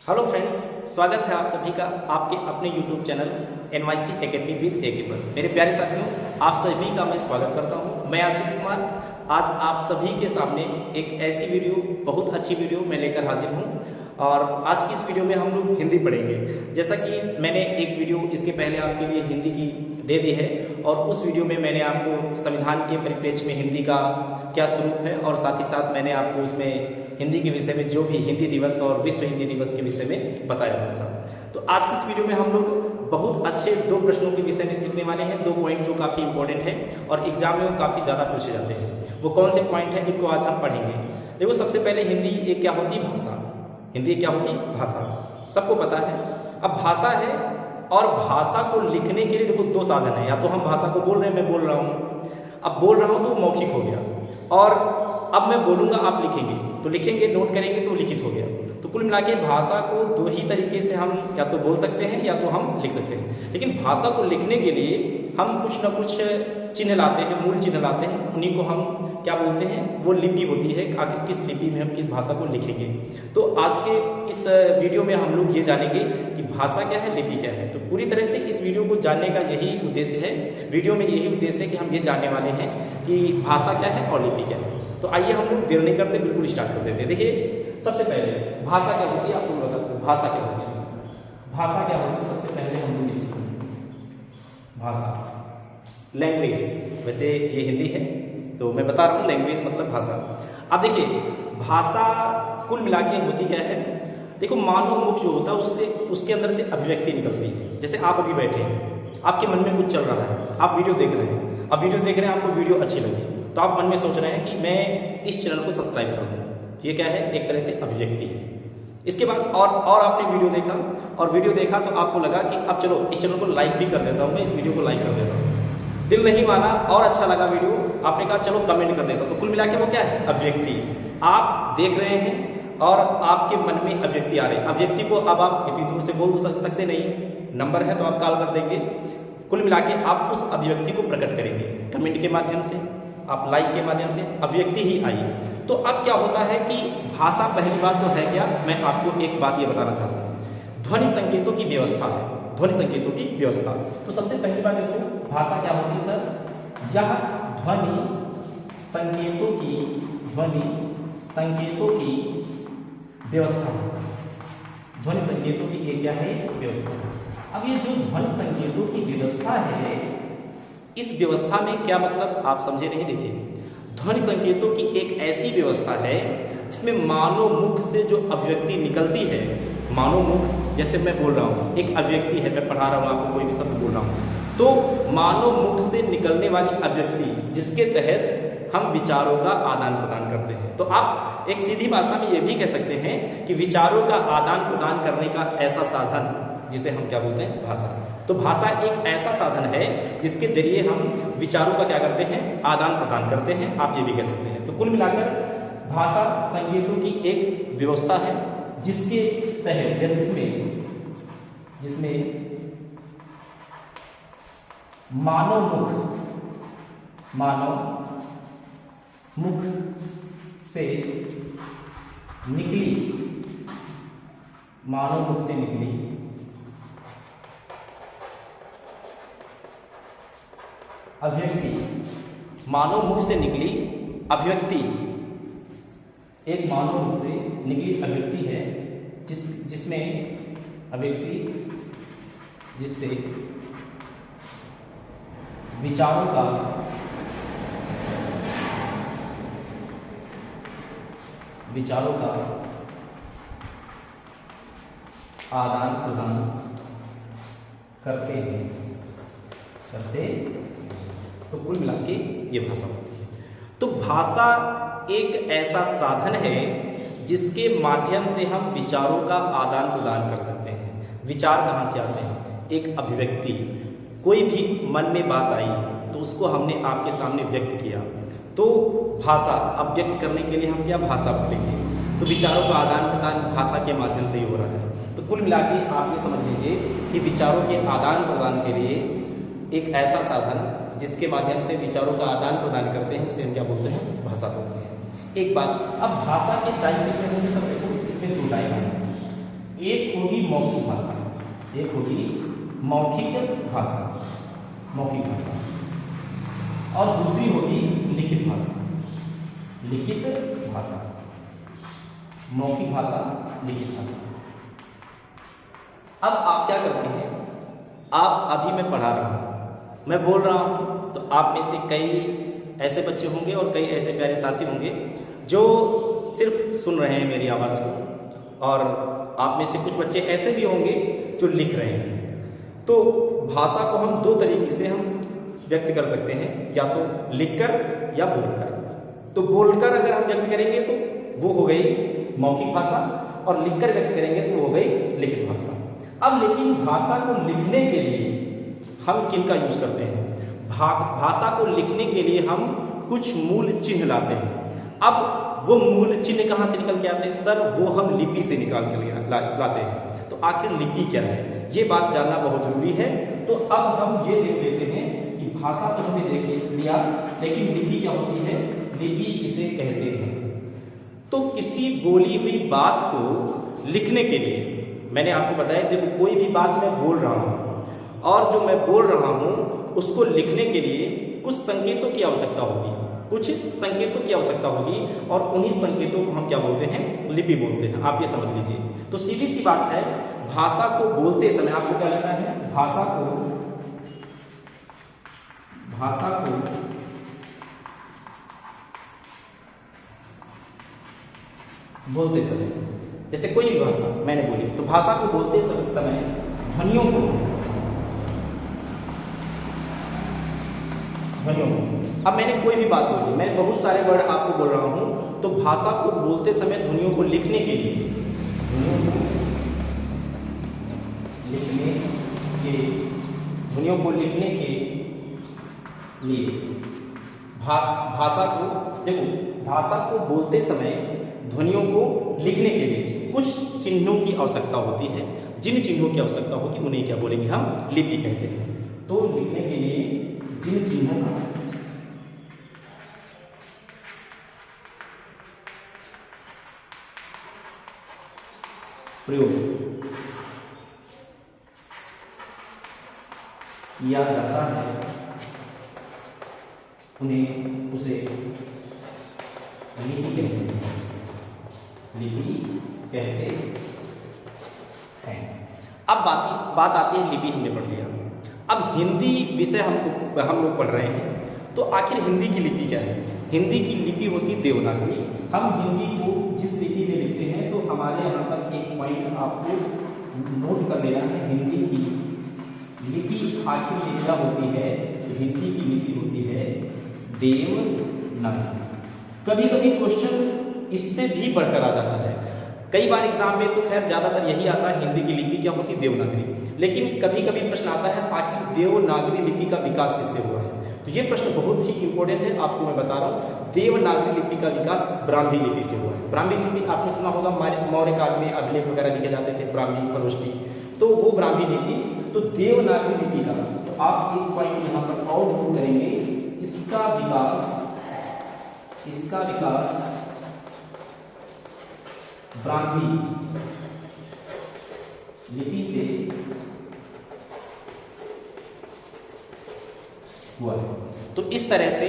Hello friends, स्वागत है आप सभी का आपके अपने YouTube channel NYC academy with AK पर। मेरे प्यारे साथियों, आप सभी का मैं स्वागत करता हूं। मैं आशीष कुमार आज आप सभी के सामने एक ऐसी वीडियो, बहुत अच्छी वीडियो मैं लेकर हाजिर हूं। और आज की इस वीडियो में हम लोग हिंदी पढ़ेंगे। जैसा कि मैंने एक वीडियो इसके पहले आपके लिए हिंदी की दे दी है और उस वीडियो में मैंने आपको संविधान के परिप्रेक्ष्य में हिंदी का क्या स्वरूप है और साथ ही साथ मैंने आपको उसमें हिंदी के विषय में जो भी हिंदी दिवस और विश्व हिंदी दिवस के विषय में बताया हुआ था। तो आज की इस वीडियो में हम लोग बहुत अच्छे दो प्रश्नों के विषय में सीखने वाले हैं। दो पॉइंट जो काफ़ी इंपॉर्टेंट है और एग्जाम में वो काफ़ी ज़्यादा पूछे जाते हैं। वो कौन से पॉइंट हैं जिनको आज हम पढ़ेंगे? देखो, सबसे पहले हिंदी एक क्या होती है? भाषा। हिंदी क्या होती है? भाषा। सबको पता है। अब भाषा है और भाषा को लिखने के लिए देखो दो साधन है। या तो हम भाषा को बोल रहे हैं, मैं बोल रहा हूँ, अब बोल रहा हूँ तो मौखिक हो गया, और अब मैं बोलूँगा आप लिखेंगे, तो लिखेंगे नोट करेंगे तो लिखित हो गया। तो कुल मिला के भाषा को दो ही तरीके से हम या तो बोल सकते हैं या तो हम लिख सकते हैं। लेकिन भाषा को लिखने के लिए हम कुछ ना कुछ चिन्ह लाते हैं, मूल चिन्ह लाते हैं। उन्हीं को हम क्या बोलते हैं? वो लिपि होती है। आखिर किस लिपि में हम किस भाषा को लिखेंगे। तो आज के इस वीडियो में हम लोग ये जानेंगे कि भाषा क्या है, लिपि क्या है। तो पूरी तरह से इस वीडियो को जानने का यही उद्देश्य है। वीडियो में यही उद्देश्य है कि हम ये जानने वाले हैं कि भाषा क्या है और लिपि क्या है। तो आइए हम लोग देर नहीं करते, बिल्कुल स्टार्ट कर देते हैं। देखिए, सबसे पहले भाषा क्या होती है आपको बता दूं। भाषा क्या होती है? भाषा क्या होती है सबसे पहले हम लोग सीखेंगे। भाषा, लैंग्वेज। वैसे ये हिंदी है तो मैं बता रहा हूँ, लैंग्वेज मतलब भाषा। अब देखिए, भाषा कुल मिला के होती क्या है? देखो, मानव मुख जो होता है उससे उसके अंदर से अभिव्यक्ति निकलती है। जैसे आप अभी बैठे हैं, आपके मन में कुछ चल रहा है, आप वीडियो देख रहे हैं। अब वीडियो देख रहे हैं, आपको वीडियो अच्छी लगी तो आप मन में सोच रहे हैं कि मैं इस चैनल को सब्सक्राइब कर दूँ। ये क्या है? एक तरह से अभिव्यक्ति है। इसके बाद और आपने वीडियो देखा, और वीडियो देखा तो आपको लगा कि अब चलो इस चैनल को लाइक भी कर देता हूँ, मैं इस वीडियो को लाइक कर देता हूँ। दिल नहीं माना और अच्छा लगा वीडियो, आपने कहा चलो कमेंट कर देता हूँ। तो कुल मिला के वो क्या है? अभिव्यक्ति। आप देख रहे हैं और आपके मन में अभिव्यक्ति आ रही है। अभिव्यक्ति को अब आप इतनी दूर से बोल सकते नहीं, नंबर है तो आप कॉल कर देंगे। कुल मिला के आप उस अभिव्यक्ति को प्रकट करेंगे कमेंट के माध्यम से, आप लाइक के माध्यम से, अभिव्यक्ति ही आई। तो अब क्या होता है कि भाषा, पहली बात तो है क्या, मैं आपको एक बात ये बताना चाहता हूँ, ध्वनि संकेतों की व्यवस्था है। ध्वनि संकेतों की व्यवस्था। तो सबसे पहली बात देखो, भाषा क्या होती है सर? यह ध्वनि संकेतों की व्यवस्था। ध्वनि संकेतों की ये क्या है? व्यवस्था। अब ये जो ध्वनि संकेतों की व्यवस्था है, इस व्यवस्था में क्या मतलब आप समझे नहीं? देखिए, ध्वनि संकेतों की एक ऐसी व्यवस्था है जिसमें मानव मुख से जो अभिव्यक्ति निकलती है, मानव मुख, जैसे मैं बोल रहा हूँ, एक अभिव्यक्ति है, मैं पढ़ा रहा हूँ आपको, कोई भी शब्द बोल रहा हूँ, तो मानव मुख से निकलने वाली अभिव्यक्ति जिसके तहत हम विचारों का आदान प्रदान करते हैं। तो आप एक सीधी भाषा में ये भी कह सकते हैं कि विचारों का आदान प्रदान करने का ऐसा साधन जिसे हम क्या बोलते हैं? भाषा। तो भाषा एक ऐसा साधन है जिसके जरिए हम विचारों का क्या करते हैं? आदान प्रदान करते हैं, आप ये भी कह सकते हैं। तो कुल मिलाकर भाषा संकेतों की एक व्यवस्था है जिसके तहत या जिसमें मानव मुख से निकली अभिव्यक्ति, मानव मुख से निकली अभिव्यक्ति, एक मानव मुख से निकली अभिव्यक्ति है जिसमें अभिव्यक्ति जिससे विचारों का आदान प्रदान करते हैं। तो कुल मिला के ये भाषा होती है। तो भाषा एक ऐसा साधन है जिसके माध्यम से हम विचारों का आदान प्रदान कर सकते हैं। विचार कहाँ से आते हैं? एक अभिव्यक्ति, कोई भी मन में बात आई तो उसको हमने आपके सामने व्यक्त किया, तो भाषा, अब व्यक्त करने के लिए हम क्या भाषा बोलेंगे। तो विचारों का आदान प्रदान भाषा के माध्यम से ही हो रहा है। तो कुल मिला के आप ये समझ लीजिए कि विचारों के आदान प्रदान के लिए एक ऐसा साधन जिसके माध्यम से विचारों का आदान प्रदान करते हैं उसे हम क्या बोलते हैं? भाषा बोलते हैं। एक बात, अब भाषा के टाइप कितने होंगे सब देखो, इसमें दो टाइप हैं। एक होगी मौखिक भाषा, एक होगी मौखिक भाषा, मौखिक भाषा, और दूसरी होगी लिखित भाषा, लिखित भाषा, मौखिक भाषा, लिखित भाषा। अब आप क्या करते हैं, आप अभी मैं पढ़ा रहा हूँ, मैं बोल रहा हूँ, तो आप में से कई ऐसे बच्चे होंगे और कई ऐसे प्यारे साथी होंगे जो सिर्फ सुन रहे हैं मेरी आवाज़ को, और आप में से कुछ बच्चे ऐसे भी होंगे जो लिख रहे हैं। तो भाषा को हम दो तरीके से हम व्यक्त कर सकते हैं, या तो लिखकर या बोलकर। तो बोलकर अगर हम व्यक्त करेंगे तो वो हो गई मौखिक भाषा, और लिखकर व्यक्त करेंगे तो वो हो गई लिखित भाषा। अब लेकिन भाषा को लिखने के लिए हम किन का यूज करते हैं? भाषा को लिखने के लिए हम कुछ मूल चिन्ह लाते हैं। अब वो मूल चिन्ह कहाँ से निकल के आते हैं? सर वो हम लिपि से निकाल के लाते हैं। तो आखिर लिपि क्या है, ये बात जानना बहुत जरूरी है। तो अब हम ये देख लेते हैं कि भाषा तो हमने देख लिया, लेकिन लिपि क्या होती है, लिपि किसे कहते हैं। तो किसी बोली हुई बात को लिखने के लिए मैंने आपको बताया, देखो कोई भी बात मैं बोल रहा हूँ और जो मैं बोल रहा हूँ उसको लिखने के लिए कुछ संकेतों की आवश्यकता होगी, कुछ संकेतों की आवश्यकता होगी, और उन्हीं संकेतों को हम क्या बोलते हैं? लिपि बोलते हैं। आप ये समझ लीजिए। तो सीधी सी बात है, भाषा को बोलते समय आपको क्या लिखना है? भाषा को बोलते समय, जैसे कोई भी भाषा मैंने बोली, तो भाषा को बोलते समय ध्वनियों को अब मैंने कोई भी बात बोली, मैं बहुत सारे वर्ड आपको बोल रहा हूं, तो भाषा को बोलते समय ध्वनियों को लिखने के लिए, ध्वनियों को लिखने के लिए भाषा को, देखो भाषा को बोलते समय ध्वनियों को लिखने के लिए कुछ चिन्हों की आवश्यकता होती है। जिन चिन्हों की आवश्यकता होगी उन्हें क्या बोलेंगे? हम लिपि कहते हैं। तो लिखने के लिए जिन चिन्हों का प्रयोग किया जाता है उसे लिपि कहते हैं, लिपि कहते हैं। अब बात आती है, लिपि हमने पढ़ लिया। अब हिंदी विषय हम लोग पढ़ रहे हैं, तो आखिर हिंदी की लिपि क्या है? हिंदी की लिपि होती देवनागरी। हम हिंदी को जिस लिपि में लिखते हैं, तो हमारे यहाँ पर एक पॉइंट आपको नोट कर लेना है, हिंदी की लिपि आखिर क्या होती है? हिंदी की लिपि होती है देवनागरी। कभी कभी क्वेश्चन इससे भी बढ़कर आ जाता है। कई बार एग्जाम में तो खैर ज्यादातर यही आता है, हिंदी की लिपि क्या होती है? देवनागरी। लेकिन कभी कभी प्रश्न आता है, आखिर देवनागरी लिपि का विकास किससे हुआ है? तो ये प्रश्न बहुत ही इंपॉर्टेंट है, आपको मैं बता रहा हूँ। देवनागरी लिपि का विकास ब्राह्मी लिपि से हुआ है। ब्राह्मी लिपि आपने सुना होगा, मौर्य काल में अभिलेख वगैरह लिखे जाते थे, ब्राह्मी, खरोष्ठी, तो वो ब्राह्मी लिपि। तो देवनागरी लिपि का, तो आप एक पॉइंट यहाँ पर और नोट करेंगे, इसका विकास ब्राह्मी लिपि से हुआ है। तो इस तरह से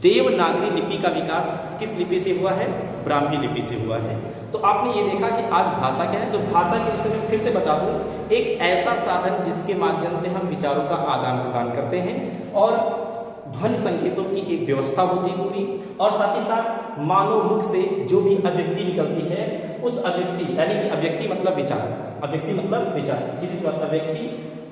देवनागरी लिपि का विकास किस लिपि से हुआ है? ब्राह्मी लिपि से हुआ है। तो आपने ये देखा कि आज भाषा क्या है। तो भाषा के विषय में फिर से बता दूं, एक ऐसा साधन जिसके माध्यम से हम विचारों का आदान प्रदान करते हैं, और ध्वनि संकेतों की एक व्यवस्था होती है पूरी, और साथ ही साथ मानव मुख से जो भी अभिव्यक्ति निकलती है, उस अभिव्यक्ति यानी कि अभिव्यक्ति मतलब विचार, अभिव्यक्ति मतलब विचार, सीधी सी बात, अभिव्यक्ति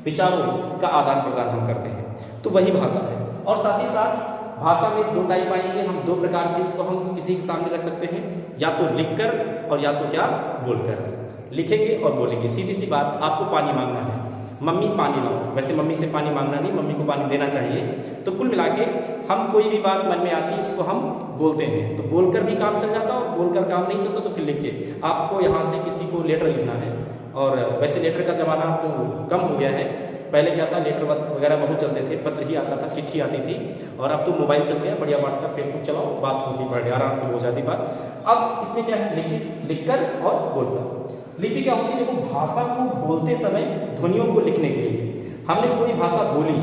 विचारों का आदान प्रदान हम करते हैं, तो वही भाषा है। और साथ ही साथ भाषा में दो टाइप आएंगे, हम दो प्रकार से इसको हम किसी के सामने रख सकते हैं, या तो लिखकर और या तो क्या बोलकर। लिखेंगे और बोलेंगे। सीधी सी बात, आपको पानी मांगना है, मम्मी पानी लाओ, वैसे मम्मी से पानी मांगना नहीं, मम्मी को पानी देना चाहिए। तो कुल मिला के हम कोई भी बात मन में आती है उसको हम बोलते हैं, तो बोलकर भी काम चल जाता है, और बोलकर काम नहीं चलता तो फिर लिख के आपको यहाँ से किसी को लेटर लिखना है। और वैसे लेटर का ज़माना तो कम हो गया है, पहले क्या था, लेटर वगैरह बहुत चलते थे, पत्र ही आता था, चिट्ठी आती थी, और अब तो मोबाइल चल गया, बढ़िया व्हाट्सएप फेसबुक चलाओ, बात होती, बढ़िया आराम से हो जाती बात। अब इसमें क्या है, लिखकर और बोलकर। लिपि क्या होती है? देखो, भाषा को बोलते समय ध्वनियों को लिखने के लिए हमने कोई भाषा बोली,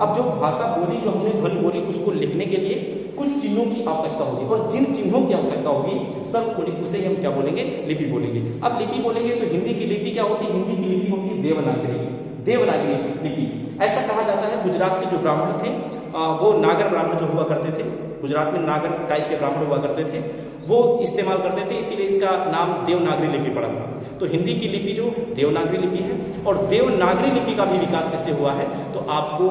अब जो भाषा बोली, जो हमने ध्वनि बोली, उसको लिखने के लिए कुछ चिन्हों की आवश्यकता होगी, और जिन चिन्हों की आवश्यकता होगी सब उसे हम क्या बोलेंगे? लिपि बोलेंगे। अब लिपि बोलेंगे तो हिंदी की लिपि क्या होती है? हिंदी की लिपि होती है देवनागरी, देवनागरी लिपि। ऐसा कहा जाता है गुजरात के जो ब्राह्मण थे, वो नागर ब्राह्मण जो हुआ करते थे, गुजरात में नागर टाइप के ब्राह्मण हुआ करते थे, वो इस्तेमाल करते थे, इसीलिए इसका नाम देवनागरी लिपि पड़ा था। तो हिंदी की लिपि जो देवनागरी लिपि है, और देवनागरी लिपि का भी विकास किससे हुआ है? तो आपको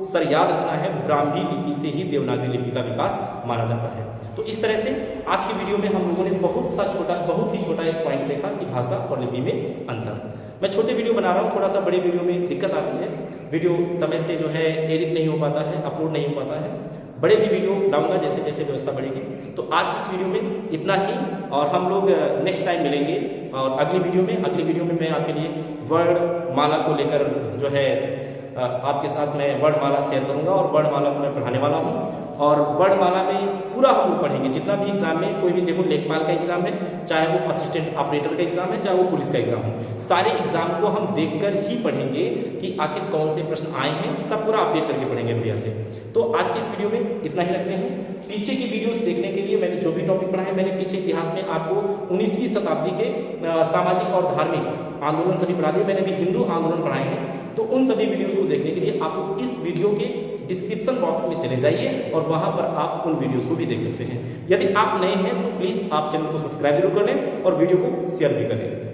सर याद रखना है, ब्राह्मी लिपि से ही देवनागरी लिपि का विकास माना जाता है। तो इस तरह से आज की वीडियो में हम लोगों ने बहुत ही छोटा एक पॉइंट देखा कि भाषा और लिपि में अंतर। मैं छोटे वीडियो बना रहा हूँ, थोड़ा सा बड़े वीडियो में दिक्कत आती है, वीडियो समय से जो है एडिट नहीं हो पाता है, अपलोड नहीं हो पाता है। बड़े भी वीडियो लाऊंगा जैसे जैसे व्यवस्था बढ़ेगी। तो आज इस वीडियो में इतना ही, और हम लोग नेक्स्ट टाइम मिलेंगे, और अगली वीडियो में मैं आपके लिए वर्णमाला को लेकर जो है आपके साथ मैं वर्णमाला शेयर करूंगा, और वर्णमाला को मैं पढ़ाने वाला हूं। और वर्णमाला में पूरा हम लोग पढ़ेंगे, जितना भी एग्जाम में, कोई भी देखो लेखपाल का एग्जाम है, चाहे वो असिस्टेंट ऑपरेटर का एग्जाम है, चाहे वो पुलिस का एग्जाम हो, सारे एग्जाम को हम देखकर ही पढ़ेंगे कि आखिर कौन से प्रश्न आए हैं, सब पूरा अपडेट करके पढ़ेंगे बढ़िया से। तो आज की इस वीडियो में इतना ही रखते हैं। पीछे की वीडियोस देखने के लिए मैंने जो भी टॉपिक पढ़ा है, मैंने पीछे इतिहास में आपको 19वीं शताब्दी के सामाजिक और धार्मिक आंदोलन सभी पढ़ा दिए, मैंने भी हिंदू आंदोलन पढ़ाए हैं। तो उन सभी वीडियोस को देखने के लिए आपको इस वीडियो के डिस्क्रिप्शन बॉक्स में चले जाइए, और वहां पर आप उन वीडियोस को भी देख सकते हैं। यदि आप नए हैं तो प्लीज आप चैनल को सब्सक्राइब जरूर कर लें, और वीडियो को शेयर भी करें।